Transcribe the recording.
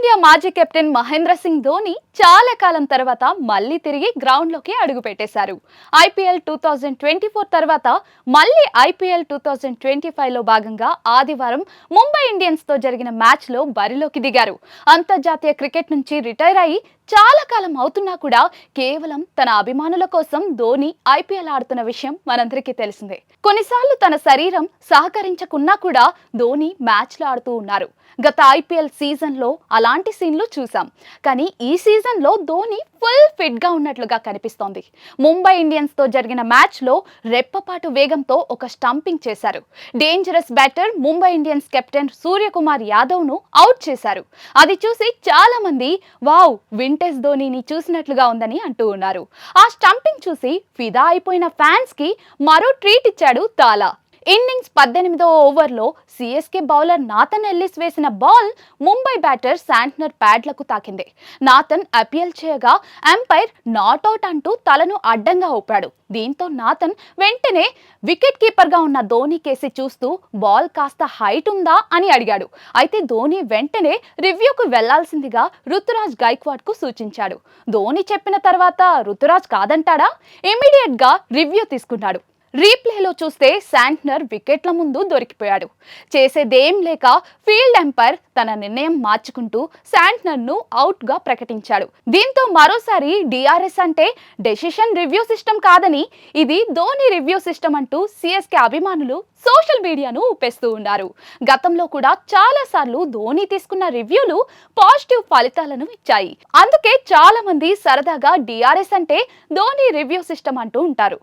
Team India మాజీ captain Mahindra Singh Dhoni చాలా కాలం తర్వాత మళ్ళీ తిరిగి గ్రౌండ్ లోకి అడుగు పెట్టేశారు. ఐపీఎల్ 2024 తర్వాత మళ్ళీ ఐపీఎల్ 2025 లో భాగంగా ఆదివారం ముంబై ఇండియన్స్ తో జరిగిన మ్యాచ్ లో బరిలోకి దిగారు. అంతర్జాతీయ క్రికెట్ నుంచి రిటైర్ అయ్యి చాలా కాలం అవుతున్నా కూడా కేవలం తన అభిమానుల కోసం ధోని ఐపీఎల్ ఆడుతున్న విషయం మనందరికీ తెలిసిందే. కొన్నిసార్లు తన శరీరం సహకరించకున్నా కూడా ధోని మ్యాచ్లు ఆడుతూ ఉన్నారు. గత ఐపీఎల్ సీజన్ లో అలాంటి సీన్లు చూసాం. కానీ ఈ సీజన్ లో ధోని ఫుల్ ఫిట్ గా ఉన్నట్లుగా కనిపిస్తోంది. ముంబై ఇండియన్స్ తో జరిగిన మ్యాచ్ లో రెప్పపాటు వేగంతో ఒక స్టంపింగ్ చేశారు. Dangerous batter Mumbai Indians captain Suryakumar Yadav ను అవుట్ చేశారు. అది చూసి చాలా మంది వావ్ వింటేజ్ ధోనిని చూసినట్లుగా ఉందని అంటూ ఉన్నారు. ఆ స్టంపింగ్ చూసి ఫిదా అయిపోయిన ఫ్యాన్స్ కి మరో ట్రీట్ ఇచ్చాడు తాలా. ఇన్నింగ్స్ 18వ ఓవర్లో సిఎస్కే బౌలర్ నాథన్ ఎల్లిస్ వేసిన బాల్ ముంబై బ్యాటర్ శాంట్నర్ ప్యాడ్లకు తాకింది. నాథన్ అపీల్ చేయగా అంపైర్ నాట్అవుట్ అంటూ తలను అడ్డంగా ఊపాడు. దీంతో నాథన్ వెంటనే వికెట్ కీపర్ గా ఉన్న ధోని కేసి చూస్తూ బాల్ కాస్త హైట్ ఉందా అని అడిగాడు. అయితే ధోని వెంటనే రివ్యూకు వెళ్లాల్సిందిగా రుతురాజ్ గైక్వాడ్ కు సూచించాడు. ధోని చెప్పిన తర్వాత రుతురాజ్ కాదంటాడా? ఇమీడియట్ గా రివ్యూ తీసుకున్నాడు. రీప్లేలో చూస్తే శాంట్నర్ వికెట్ల ముందు దొరికిపోయాడు. చేసేదేం లేక ఫీల్డ్ అంపైర్ తన నిర్ణయం మార్చుకుంటూ శాంట్నర్ ను అవుట్ గా ప్రకటించాడు. దీంతో మరోసారి డిఆర్ఎస్ అంటే డెసిషన్ రివ్యూ సిస్టమ్ కాదని ఇది ధోని రివ్యూ సిస్టమ్ అంటూ సిఎస్కే అభిమానులు సోషల్ మీడియాను ఊపేస్తూ ఉన్నారు. గతంలో కూడా చాలా సార్లు ధోని తీసుకున్న రివ్యూలు పాజిటివ్ ఫలితాలను ఇచ్చాయి. అందుకే చాలా మంది సరదాగా డిఆర్ఎస్ అంటే ధోని రివ్యూ సిస్టమ్ అంటూ ఉంటారు.